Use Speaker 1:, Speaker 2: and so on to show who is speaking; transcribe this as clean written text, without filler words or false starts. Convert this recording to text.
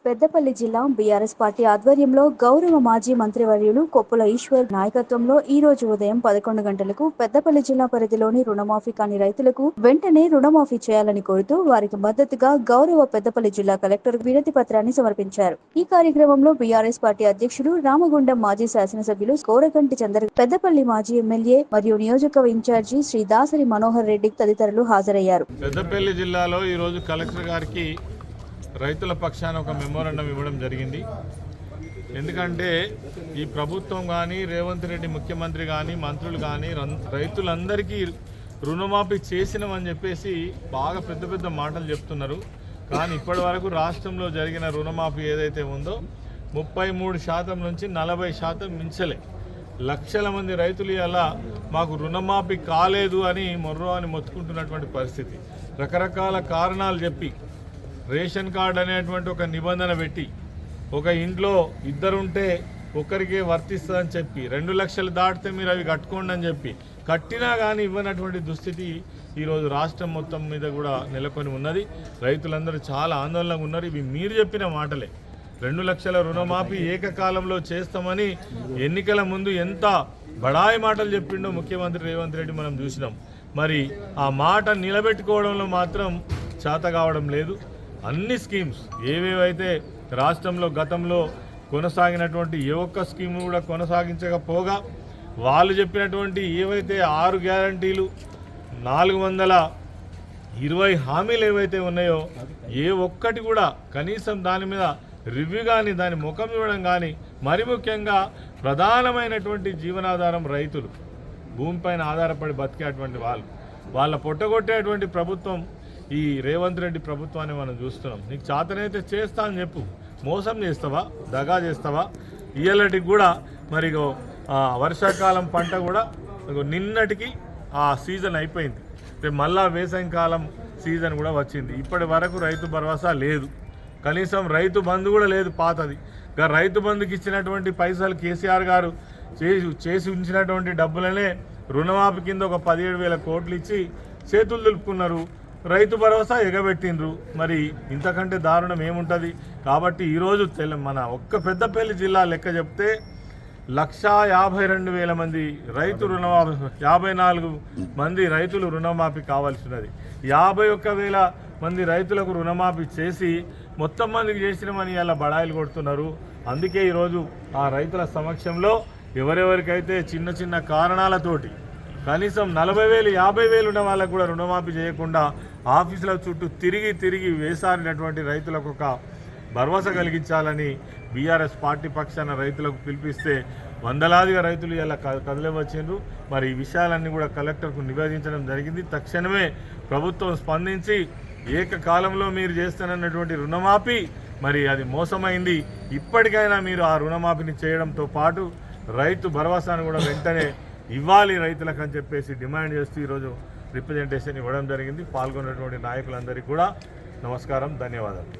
Speaker 1: పెద్దపల్లి జిల్లా BRS party ఆధ్వర్యంలో గౌరవ మాజీ మంత్రివర్యులు కొప్పుల ఈశ్వర్ నాయకత్వంలో ఈ రోజు ఉదయం 11 గంటలకు పెద్దపల్లి జిల్లా పరిధిలోని రుణమాఫీ కాని రైతులకు వెంటనే రుణమాఫీ చేయాలని కోరుతూ వారికి మద్దతుగా గౌరవ పెద్దపల్లి జిల్లా కలెక్టర్ వినతి పత్రాన్ని సమర్పించారు. ఈ కార్యక్రమంలో బీఆర్ఎస్ పార్టీ అధ్యక్షుడు రామగుండం మాజీ శాసనసభ్యులు కోరకంటి చంద్ర, పెద్దపల్లి మాజీ ఎమ్మెల్యే మరియు నియోజకవర్గ ఇన్ఛార్జి శ్రీ దాసరి మనోహర్ రెడ్డి తదితరులు హాజరయ్యారు.
Speaker 2: పెద్దపల్లి జిల్లాలో ఈ రోజు కలెక్టర్ గారికి రైతుల పక్షాన ఒక మెమోరాండం ఇవ్వడం జరిగింది. ఎందుకంటే ఈ ప్రభుత్వం కానీ రేవంత్ రెడ్డి ముఖ్యమంత్రి కానీ మంత్రులు కానీ రైతులందరికీ రుణమాఫీ చేసినామని చెప్పేసి బాగా పెద్ద పెద్ద మాటలు చెప్తున్నారు. కానీ ఇప్పటి వరకు రాష్ట్రంలో జరిగిన రుణమాఫీ ఏదైతే ఉందో 33% నుంచి 40% మించలే. లక్షల మంది రైతులు ఇలా మాకు రుణమాఫీ కాలేదు అని మొత్తుకుంటున్నటువంటి పరిస్థితి. రకరకాల కారణాలు చెప్పి రేషన్ కార్డు అనేటువంటి ఒక నిబంధన పెట్టి ఒక ఇంట్లో ఇద్దరుంటే ఒకరికే వర్తిస్తుందని చెప్పి 2 లక్షలు దాటితే మీరు అవి కట్టుకోండి అని చెప్పి కట్టినా కానీ ఇవ్వనటువంటి దుస్థితి ఈరోజు రాష్ట్రం మొత్తం మీద కూడా నెలకొని ఉన్నది. రైతులందరూ చాలా ఆందోళనగా ఉన్నారు. ఇవి మీరు చెప్పిన మాటలే. 2 లక్షల రుణమాఫీ ఏకకాలంలో చేస్తామని ఎన్నికల ముందు ఎంత బడాయి మాటలు చెప్పిండో ముఖ్యమంత్రి రేవంత్ రెడ్డి మనం చూసినాం. మరి ఆ మాట నిలబెట్టుకోవడంలో మాత్రం చేత కావడం లేదు. అన్ని స్కీమ్స్ ఏవేవైతే రాష్ట్రంలో గతంలో కొనసాగినటువంటి ఏ ఒక్క స్కీమ్ కూడా కొనసాగించకపోగా వాళ్ళు చెప్పినటువంటి ఏవైతే 6 గ్యారంటీలు 420 హామీలు ఏవైతే ఉన్నాయో ఏ ఒక్కటి కూడా కనీసం దాని మీద రివ్యూ కానీ దాని ముఖం ఇవ్వడం కానీ, మరి ముఖ్యంగా ప్రధానమైనటువంటి జీవనాధారం రైతులు, భూమిపైన ఆధారపడి బతికేటువంటి వాళ్ళ పొట్టగొట్టేటువంటి ప్రభుత్వం ఈ రేవంత్ రెడ్డి ప్రభుత్వాన్ని మనం చూస్తున్నాం. నీకు చేతనైతే చేస్తా అని చెప్పు, మోసం చేస్తావా, దగా చేస్తావా? ఇయ్యాలటికి కూడా మరి వర్షాకాలం పంట కూడా నిన్నటికి ఆ సీజన్ అయిపోయింది. రేపు మళ్ళా వేసవికాలం సీజన్ కూడా వచ్చింది. ఇప్పటి వరకు రైతు భరోసా లేదు, కనీసం రైతు బంధు కూడా లేదు పాతది. రైతు బంధుకి ఇచ్చినటువంటి పైసలు కేసీఆర్ గారు చేసి ఉంచినటువంటి డబ్బులనే రుణమాఫీ కింద ఒక 17,000 కోట్లు ఇచ్చి చేతులు దులుపుకున్నారు. రైతు భరోసా ఎగబెట్టిండ్రు. మరి ఇంతకంటే దారుణం ఏముంటుంది? కాబట్టి ఈరోజు మన ఒక్క పెద్దపల్లి జిల్లా లెక్క చెప్తే 1,52,000 మంది రైతు రుణమాఫీ, 54 మంది రైతులు రుణమాఫీ కావాల్సినది. 51,000 మంది రైతులకు రుణమాఫీ చేసి మొత్తం మందికి చేసినామని ఇలా బడాయిలు కొడుతున్నారు. అందుకే ఈరోజు ఆ రైతుల సమక్షంలో ఎవరెవరికైతే చిన్న చిన్న కారణాలతోటి కనీసం 40,000, 50,000 ఉన్న వాళ్ళకు కూడా రుణమాఫీ చేయకుండా ఆఫీసుల చుట్టూ తిరిగి వేసారినటువంటి రైతులకు ఒక భరోసా కలిగించాలని బీఆర్ఎస్ పార్టీ పక్షాన రైతులకు పిలిపిస్తే వందలాదిగా రైతులు ఇలా కదిలివచ్చిండ్రు. మరి ఈ విషయాలన్నీ కూడా కలెక్టర్కు నివేదించడం జరిగింది. తక్షణమే ప్రభుత్వం స్పందించి ఏకకాలంలో మీరు చేస్తున్నటువంటి రుణమాఫీ మరి అది మోసమైంది, ఇప్పటికైనా మీరు ఆ రుణమాఫీని చేయడంతో పాటు రైతు భరోసాను కూడా వెంటనే ఇవ్వాలి రైతులకు అని చెప్పేసి డిమాండ్ చేస్తూ ఈరోజు రిప్రజెంటేషన్ ఇవ్వడం జరిగింది. పాల్గొన్నటువంటి నాయకులందరికీ కూడా నమస్కారం, ధన్యవాదాలు.